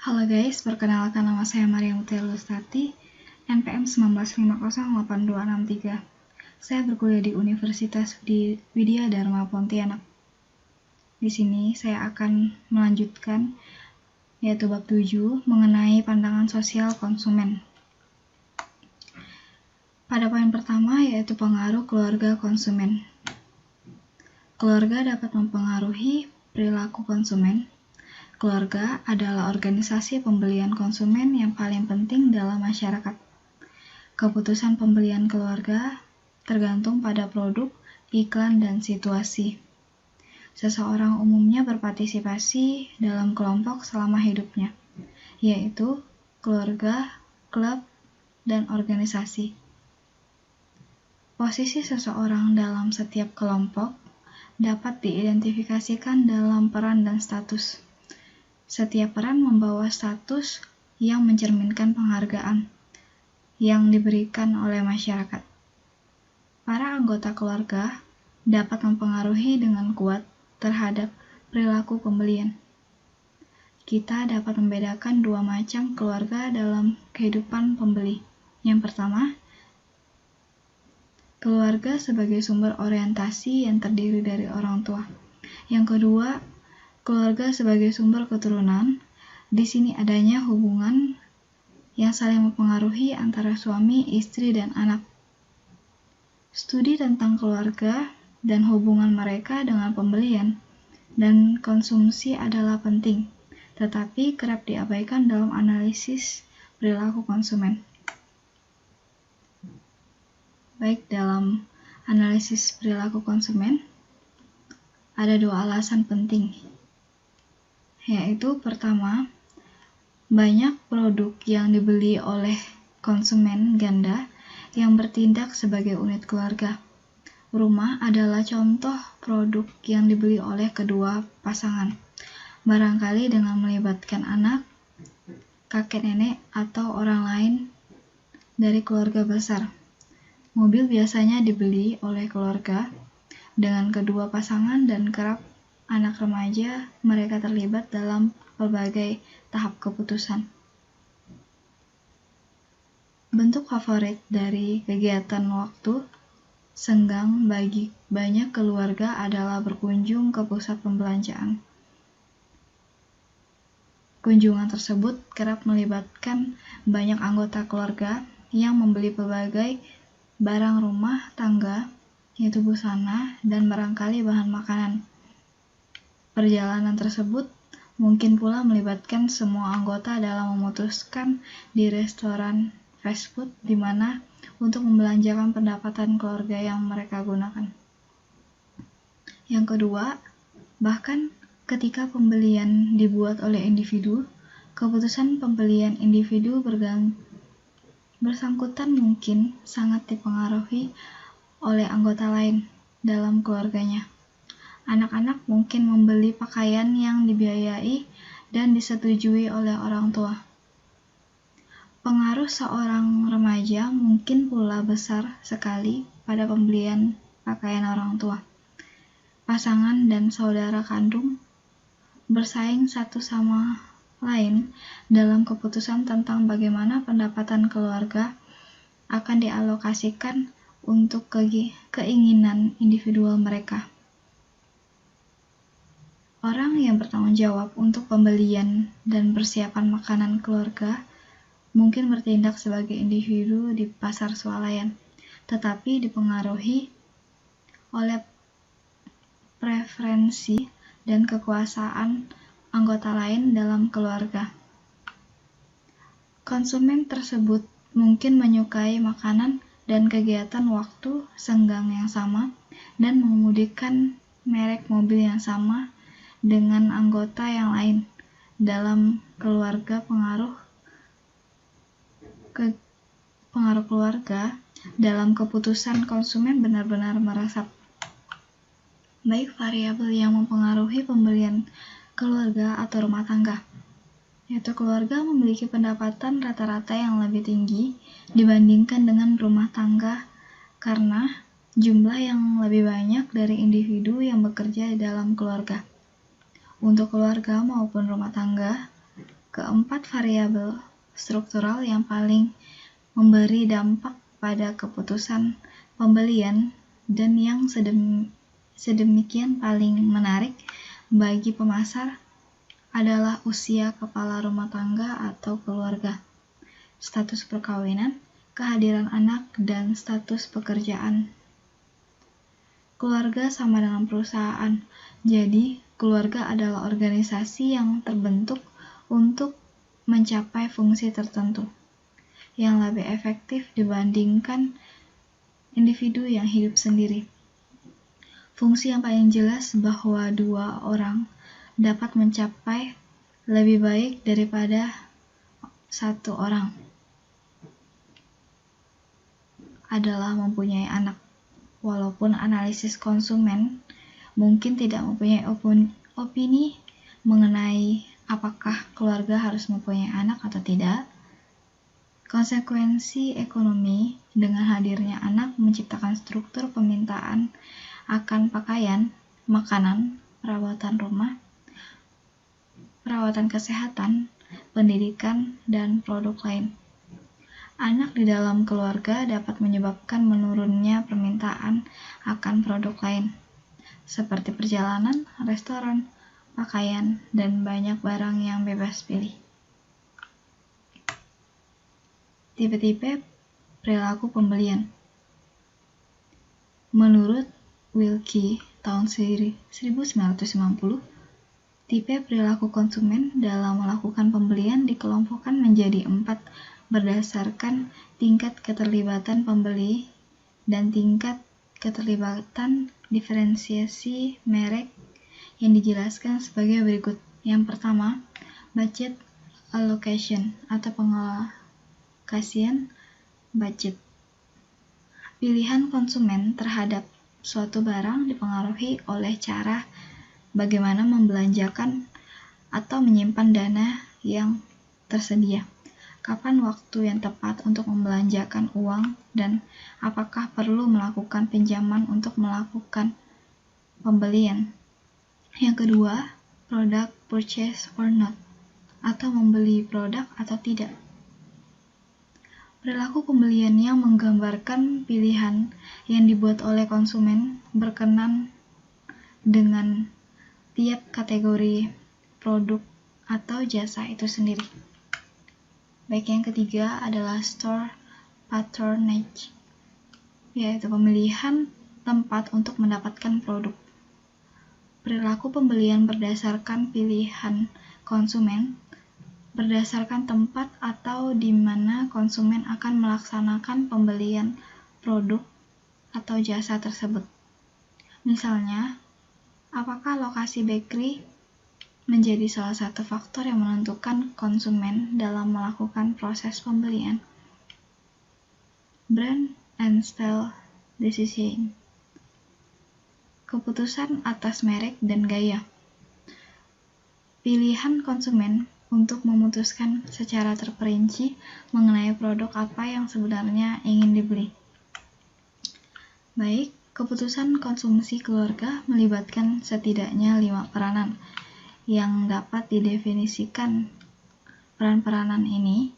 Halo guys, perkenalkan nama saya Maria Mutiara Lustati, NPM 19508263. Saya berkuliah di Universitas Widya Dharma Pontianak. Di sini saya akan melanjutkan yaitu bab 7 mengenai pandangan sosial konsumen. Pada poin pertama yaitu pengaruh keluarga konsumen. Keluarga dapat mempengaruhi perilaku konsumen. Keluarga adalah organisasi pembelian konsumen yang paling penting dalam masyarakat. Keputusan pembelian keluarga tergantung pada produk, iklan, dan situasi. Seseorang umumnya berpartisipasi dalam kelompok selama hidupnya, yaitu keluarga, klub, dan organisasi. Posisi seseorang dalam setiap kelompok dapat diidentifikasikan dalam peran dan status. Setiap peran membawa status yang mencerminkan penghargaan yang diberikan oleh masyarakat. Para anggota keluarga dapat mempengaruhi dengan kuat terhadap perilaku pembelian. Kita dapat membedakan dua macam keluarga dalam kehidupan pembeli. Yang pertama, keluarga sebagai sumber orientasi yang terdiri dari orang tua. Yang kedua, keluarga sebagai sumber keturunan. Di sini adanya hubungan yang saling mempengaruhi antara suami, istri, dan anak. Studi tentang keluarga dan hubungan mereka dengan pembelian dan konsumsi adalah penting, tetapi kerap diabaikan dalam analisis perilaku konsumen. Baik, dalam analisis perilaku konsumen, ada dua alasan penting. Yaitu pertama, banyak produk yang dibeli oleh konsumen ganda yang bertindak sebagai unit keluarga. Rumah adalah contoh produk yang dibeli oleh kedua pasangan, barangkali dengan melibatkan anak, kakek nenek, atau orang lain dari keluarga besar. Mobil biasanya dibeli oleh keluarga dengan kedua pasangan dan kerap anak remaja mereka terlibat dalam berbagai tahap keputusan. Bentuk favorit dari kegiatan waktu senggang bagi banyak keluarga adalah berkunjung ke pusat pembelanjaan. Kunjungan tersebut kerap melibatkan banyak anggota keluarga yang membeli berbagai barang rumah tangga, yaitu busana dan barangkali bahan makanan. Perjalanan tersebut mungkin pula melibatkan semua anggota dalam memutuskan di restoran fast food di mana untuk membelanjakan pendapatan keluarga yang mereka gunakan. Yang kedua, bahkan ketika pembelian dibuat oleh individu, keputusan pembelian individu bersangkutan mungkin sangat dipengaruhi oleh anggota lain dalam keluarganya. Anak-anak mungkin membeli pakaian yang dibiayai dan disetujui oleh orang tua. Pengaruh seorang remaja mungkin pula besar sekali pada pembelian pakaian orang tua. Pasangan dan saudara kandung bersaing satu sama lain dalam keputusan tentang bagaimana pendapatan keluarga akan dialokasikan untuk keinginan individual mereka. Orang yang bertanggung jawab untuk pembelian dan persiapan makanan keluarga mungkin bertindak sebagai individu di pasar swalayan, tetapi dipengaruhi oleh preferensi dan kekuasaan anggota lain dalam keluarga. Konsumen tersebut mungkin menyukai makanan dan kegiatan waktu senggang yang sama dan mengemudikan merek mobil yang sama dengan anggota yang lain dalam keluarga. Pengaruh keluarga dalam keputusan konsumen benar-benar merasap. Baik variabel yang mempengaruhi pembelian keluarga atau rumah tangga, yaitu keluarga memiliki pendapatan rata-rata yang lebih tinggi dibandingkan dengan rumah tangga karena jumlah yang lebih banyak dari individu yang bekerja di dalam keluarga. Untuk keluarga maupun rumah tangga, Keempat variabel struktural yang paling memberi dampak pada keputusan pembelian dan yang sedemikian paling menarik bagi pemasar adalah usia kepala rumah tangga atau keluarga, status perkawinan, kehadiran anak, dan status pekerjaan. Keluarga sama dengan perusahaan, jadi keluarga adalah organisasi yang terbentuk untuk mencapai fungsi tertentu yang lebih efektif dibandingkan individu yang hidup sendiri. Fungsi yang paling jelas bahwa dua orang dapat mencapai lebih baik daripada satu orang adalah mempunyai anak. Walaupun analisis konsumen mungkin tidak mempunyai opini mengenai apakah keluarga harus mempunyai anak atau tidak, konsekuensi ekonomi dengan hadirnya anak menciptakan struktur permintaan akan pakaian, makanan, perawatan rumah, perawatan kesehatan, pendidikan, dan produk lain. Anak di dalam keluarga dapat menyebabkan menurunnya permintaan akan produk lain, seperti perjalanan, restoran, pakaian, dan banyak barang yang bebas pilih. Tipe-tipe perilaku pembelian. Menurut Wilkie tahun 1990, tipe perilaku konsumen dalam melakukan pembelian dikelompokkan menjadi 4 berdasarkan tingkat keterlibatan pembeli dan tingkat keterlibatan diferensiasi merek yang dijelaskan sebagai berikut. Yang pertama, budget allocation atau pengalokasian budget. Pilihan konsumen terhadap suatu barang dipengaruhi oleh cara bagaimana membelanjakan atau menyimpan dana yang tersedia. Kapan waktu yang tepat untuk membelanjakan uang dan apakah perlu melakukan pinjaman untuk melakukan pembelian. Yang kedua, product purchase or not, atau membeli produk atau tidak. Perilaku pembelian yang menggambarkan pilihan yang dibuat oleh konsumen berkenan dengan tiap kategori produk atau jasa itu sendiri. Baik, yang ketiga adalah store patronage, yaitu pemilihan tempat untuk mendapatkan produk. Perilaku pembelian berdasarkan pilihan konsumen, berdasarkan tempat atau di mana konsumen akan melaksanakan pembelian produk atau jasa tersebut. Misalnya, apakah lokasi bakery menjadi salah satu faktor yang menentukan konsumen dalam melakukan proses pembelian. Brand and style decision. Keputusan atas merek dan gaya. Pilihan konsumen untuk memutuskan secara terperinci mengenai produk apa yang sebenarnya ingin dibeli. Baik, keputusan konsumsi keluarga melibatkan setidaknya 5 peranan yang dapat didefinisikan. Peran-peranan ini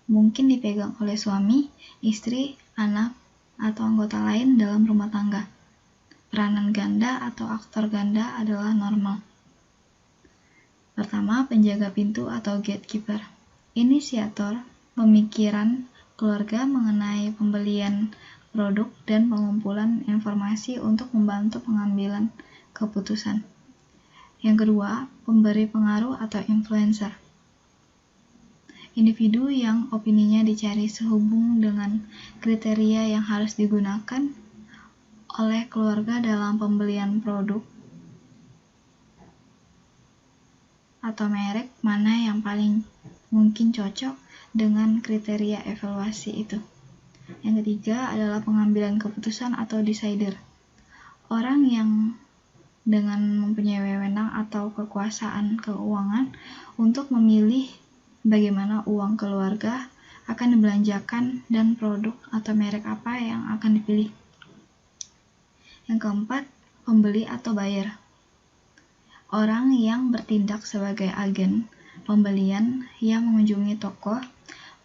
mungkin dipegang oleh suami, istri, anak, atau anggota lain dalam rumah tangga. Peranan ganda atau aktor ganda adalah normal. Pertama, penjaga pintu atau gatekeeper. Inisiator pemikiran keluarga mengenai pembelian produk dan pengumpulan informasi untuk membantu pengambilan keputusan. Yang kedua, pemberi pengaruh atau influencer. Individu yang opininya dicari sehubung dengan kriteria yang harus digunakan oleh keluarga dalam pembelian produk atau merek mana yang paling mungkin cocok dengan kriteria evaluasi itu. Yang ketiga adalah pengambilan keputusan atau decider. Orang yang dengan mempunyai wewenang atau kekuasaan keuangan untuk memilih bagaimana uang keluarga akan dibelanjakan dan produk atau merek apa yang akan dipilih. Yang keempat, pembeli atau buyer. Orang yang bertindak sebagai agen pembelian yang mengunjungi toko,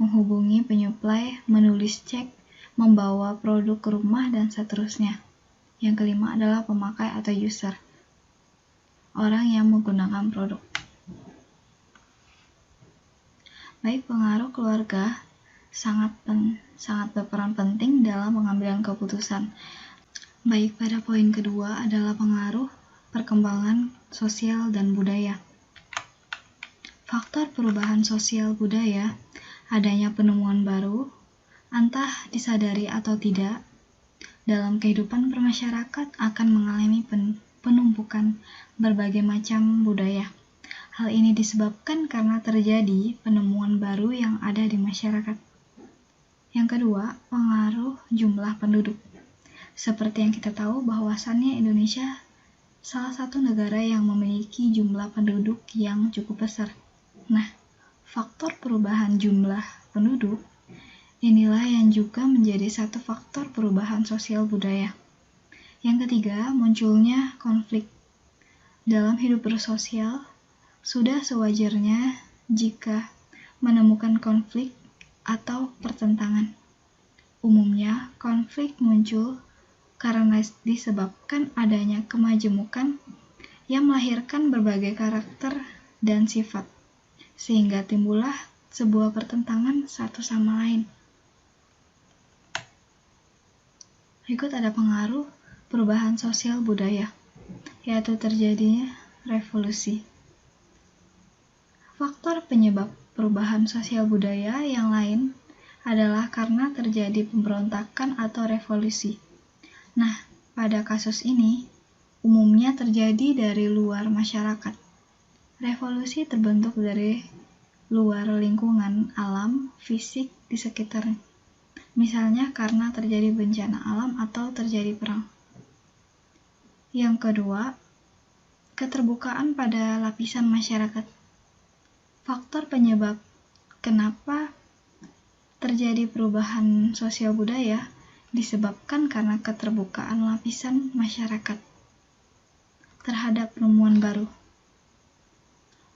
menghubungi penyuplai, menulis cek, membawa produk ke rumah, dan seterusnya. Yang kelima adalah pemakai atau user, orang yang menggunakan produk. Baik, pengaruh keluarga sangat berperan penting dalam pengambilan keputusan. Baik, pada poin kedua adalah pengaruh perkembangan sosial dan budaya. Faktor perubahan sosial budaya, adanya penemuan baru, entah disadari atau tidak, dalam kehidupan bermasyarakat akan mengalami penumpukan berbagai macam budaya. Hal ini disebabkan karena terjadi penemuan baru yang ada di masyarakat. Yang kedua, pengaruh jumlah penduduk. Seperti yang kita tahu bahwasannya Indonesia salah satu negara yang memiliki jumlah penduduk yang cukup besar. Nah, faktor perubahan jumlah penduduk inilah yang juga menjadi satu faktor perubahan sosial budaya. Yang ketiga, munculnya konflik. Dalam hidup bersosial, sudah sewajarnya jika menemukan konflik atau pertentangan. Umumnya, konflik muncul karena disebabkan adanya kemajemukan yang melahirkan berbagai karakter dan sifat, sehingga timbullah sebuah pertentangan satu sama lain. Berikut ada pengaruh perubahan sosial budaya, yaitu terjadinya revolusi. Faktor penyebab perubahan sosial budaya yang lain adalah karena terjadi pemberontakan atau revolusi. Nah, pada kasus ini, umumnya terjadi dari luar masyarakat. Revolusi terbentuk dari luar lingkungan alam fisik di sekitarnya. Misalnya karena terjadi bencana alam atau terjadi perang. Yang kedua, keterbukaan pada lapisan masyarakat. Faktor penyebab kenapa terjadi perubahan sosial budaya disebabkan karena keterbukaan lapisan masyarakat terhadap penemuan baru.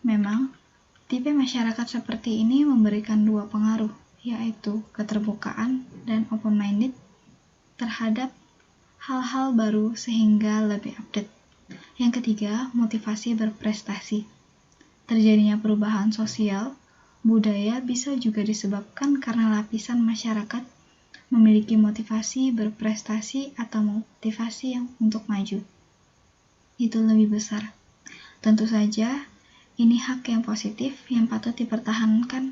Memang, tipe masyarakat seperti ini memberikan dua pengaruh, yaitu keterbukaan dan open-minded terhadap hal-hal baru sehingga lebih update. Yang ketiga, motivasi berprestasi. Terjadinya perubahan sosial budaya bisa juga disebabkan karena lapisan masyarakat memiliki motivasi berprestasi atau motivasi yang untuk maju. Itu lebih besar. Tentu saja, ini hak yang positif yang patut dipertahankan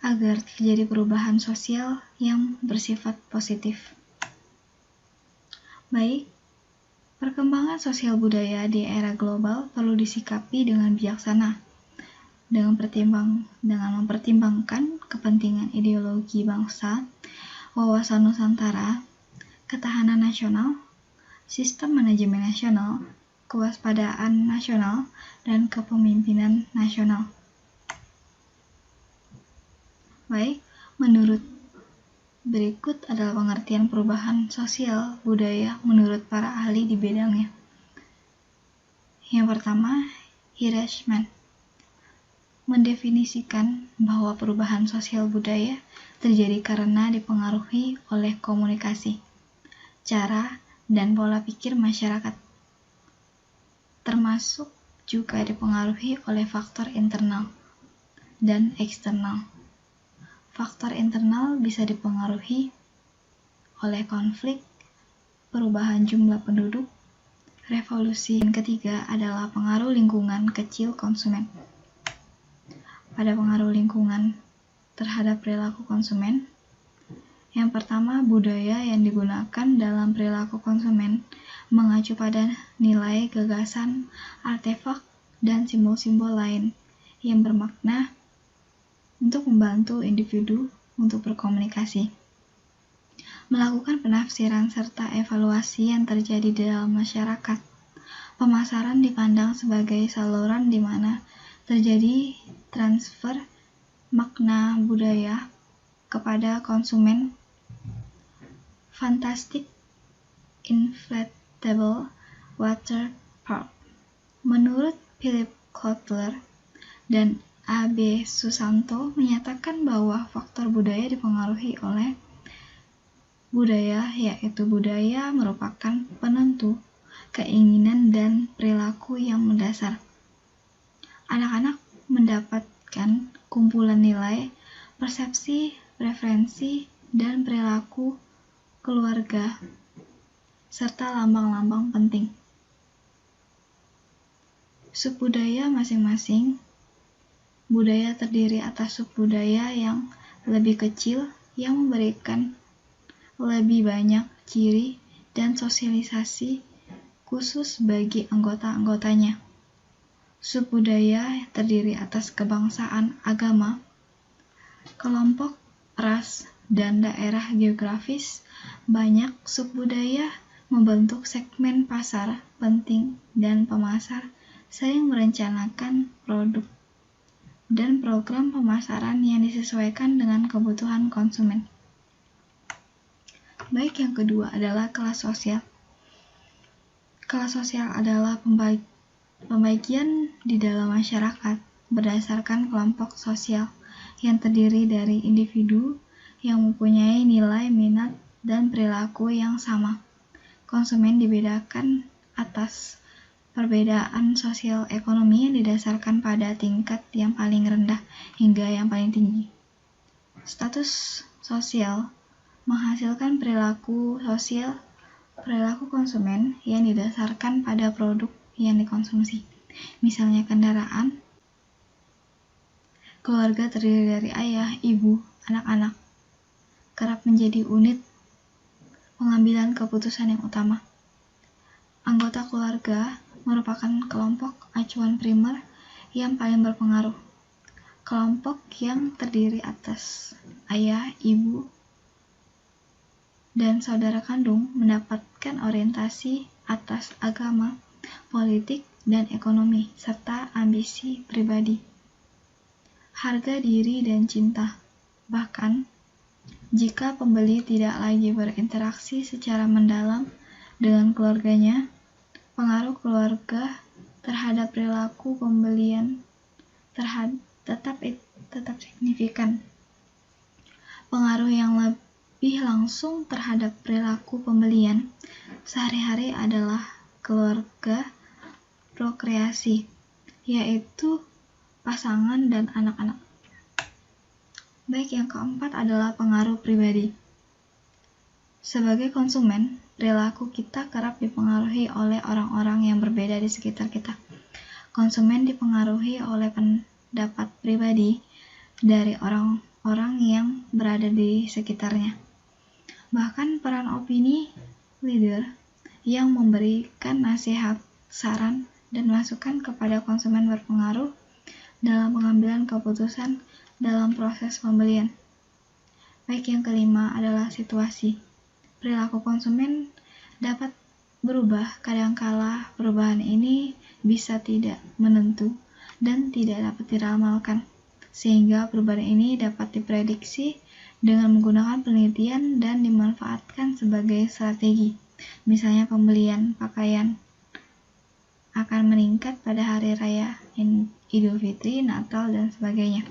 agar terjadi perubahan sosial yang bersifat positif. Baik, perkembangan sosial budaya di era global perlu disikapi dengan bijaksana, dengan mempertimbangkan kepentingan ideologi bangsa, wawasan Nusantara, ketahanan nasional, sistem manajemen nasional, kewaspadaan nasional, dan kepemimpinan nasional. Baik, menurut berikut adalah pengertian perubahan sosial budaya menurut para ahli di bidangnya. Yang pertama, Hirschman mendefinisikan bahwa perubahan sosial budaya terjadi karena dipengaruhi oleh komunikasi, cara, dan pola pikir masyarakat, termasuk juga dipengaruhi oleh faktor internal dan eksternal. Faktor internal bisa dipengaruhi oleh konflik, perubahan jumlah penduduk, revolusi. Yang ketiga adalah pengaruh lingkungan kecil konsumen. Pada pengaruh lingkungan terhadap perilaku konsumen, yang pertama, budaya yang digunakan dalam perilaku konsumen mengacu pada nilai, gagasan, artefak, dan simbol-simbol lain yang bermakna untuk membantu individu untuk berkomunikasi, melakukan penafsiran serta evaluasi yang terjadi di dalam masyarakat. Pemasaran dipandang sebagai saluran di mana terjadi transfer makna budaya kepada konsumen. Fantastic Inflatable Water Park. Menurut Philip Kotler dan A.B. Susanto menyatakan bahwa faktor budaya dipengaruhi oleh budaya, yaitu budaya merupakan penentu keinginan dan perilaku yang mendasar. Anak-anak mendapatkan kumpulan nilai, persepsi, preferensi, dan perilaku keluarga, serta lambang-lambang penting. Subbudaya masing-masing. Budaya terdiri atas subbudaya yang lebih kecil yang memberikan lebih banyak ciri dan sosialisasi khusus bagi anggota-anggotanya. Subbudaya terdiri atas kebangsaan, agama, kelompok, ras, dan daerah geografis. Banyak subbudaya membentuk segmen pasar penting dan pemasar sering merencanakan produk dan program pemasaran yang disesuaikan dengan kebutuhan konsumen. Baik, yang kedua adalah kelas sosial. Kelas sosial adalah pembagian di dalam masyarakat berdasarkan kelompok sosial yang terdiri dari individu yang mempunyai nilai, minat, dan perilaku yang sama. Konsumen dibedakan atas perbedaan sosial ekonomi yang didasarkan pada tingkat yang paling rendah hingga yang paling tinggi. Status sosial menghasilkan perilaku sosial, perilaku konsumen yang didasarkan pada produk yang dikonsumsi. Misalnya kendaraan, keluarga terdiri dari ayah, ibu, anak-anak, kerap menjadi unit pengambilan keputusan yang utama. Anggota keluarga merupakan kelompok acuan primer yang paling berpengaruh. Kelompok yang terdiri atas ayah, ibu, dan saudara kandung mendapatkan orientasi atas agama, politik, dan ekonomi, serta ambisi pribadi, harga diri, dan cinta. Bahkan, jika pembeli tidak lagi berinteraksi secara mendalam dengan keluarganya, pengaruh keluarga terhadap perilaku pembelian tetap signifikan. Pengaruh yang lebih langsung terhadap perilaku pembelian sehari-hari adalah keluarga prokreasi, yaitu pasangan dan anak-anak. Baik, yang keempat adalah pengaruh pribadi. Sebagai konsumen, perilaku kita kerap dipengaruhi oleh orang-orang yang berbeda di sekitar kita. Konsumen dipengaruhi oleh pendapat pribadi dari orang-orang yang berada di sekitarnya. Bahkan peran opini leader yang memberikan nasihat, saran, dan masukan kepada konsumen berpengaruh dalam pengambilan keputusan dalam proses pembelian. Baik, yang kelima adalah situasi. Perilaku konsumen dapat berubah, kadangkala perubahan ini bisa tidak menentu dan tidak dapat diramalkan, sehingga perubahan ini dapat diprediksi dengan menggunakan penelitian dan dimanfaatkan sebagai strategi. Misalnya pembelian pakaian akan meningkat pada hari raya Idul Fitri, Natal, dan sebagainya.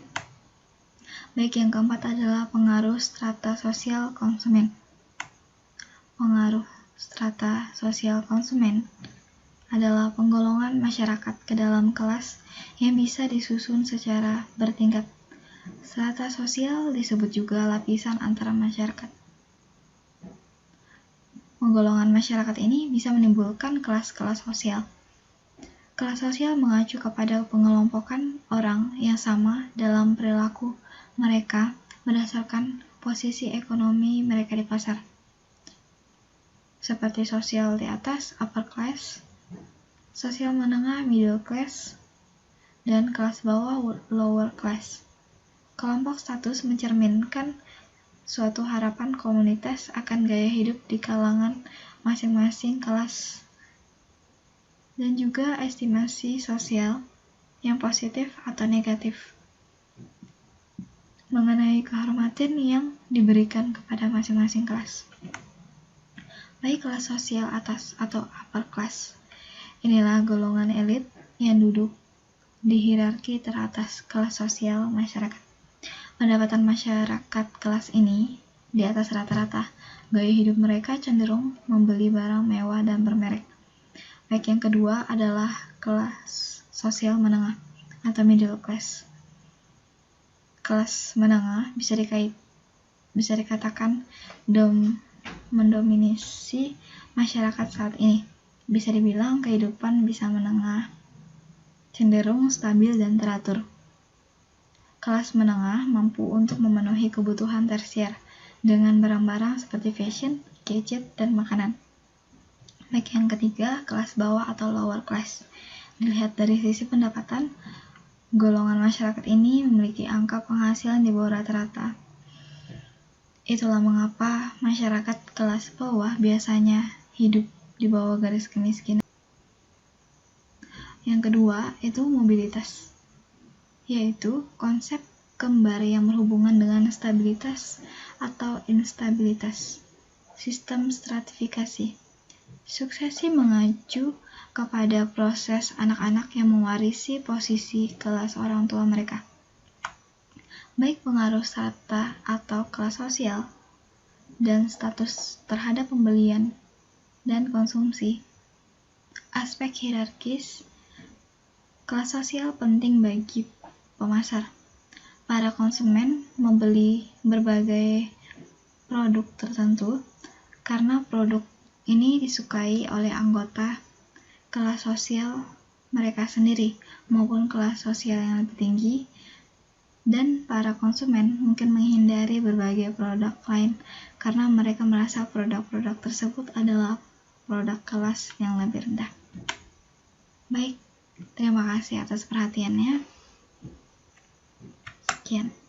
Baik, yang keempat adalah pengaruh strata sosial konsumen. Pengaruh strata sosial konsumen adalah penggolongan masyarakat ke dalam kelas yang bisa disusun secara bertingkat. Strata sosial disebut juga lapisan antara masyarakat. Penggolongan masyarakat ini bisa menimbulkan kelas-kelas sosial. Kelas sosial mengacu kepada pengelompokan orang yang sama dalam perilaku mereka berdasarkan posisi ekonomi mereka di pasar. Seperti sosial di atas, upper class, sosial menengah, middle class, dan kelas bawah, lower class. Kelompok status mencerminkan suatu harapan komunitas akan gaya hidup di kalangan masing-masing kelas, dan juga estimasi sosial yang positif atau negatif mengenai kehormatan yang diberikan kepada masing-masing kelas. Baik, kelas sosial atas atau upper class. Inilah golongan elit yang duduk di hierarki teratas kelas sosial masyarakat. Pendapatan masyarakat kelas ini di atas rata-rata. Gaya hidup mereka cenderung membeli barang mewah dan bermerek. Baik, yang kedua adalah kelas sosial menengah atau middle class. Kelas menengah bisa dikatakan mendominasi masyarakat saat ini. Bisa dibilang kehidupan bisa menengah, cenderung stabil dan teratur. Kelas menengah mampu untuk memenuhi kebutuhan tersier dengan barang-barang seperti fashion, gadget, dan makanan. Baik, yang ketiga, kelas bawah atau lower class. Dilihat dari sisi pendapatan, golongan masyarakat ini memiliki angka penghasilan di bawah rata-rata. Itulah mengapa masyarakat kelas bawah biasanya hidup di bawah garis kemiskinan. Yang kedua, itu mobilitas, yaitu konsep kembar yang berhubungan dengan stabilitas atau instabilitas. Sistem stratifikasi. Suksesi mengacu kepada proses anak-anak yang mewarisi posisi kelas orang tua mereka. Baik pengaruh strata atau kelas sosial dan status terhadap pembelian dan konsumsi. Aspek hierarkis kelas sosial penting bagi pemasar. Para konsumen membeli berbagai produk tertentu karena produk ini disukai oleh anggota kelas sosial mereka sendiri maupun kelas sosial yang lebih tinggi, dan para konsumen mungkin menghindari berbagai produk lain karena mereka merasa produk-produk tersebut adalah produk kelas yang lebih rendah. Baik, terima kasih atas perhatiannya. Sekian.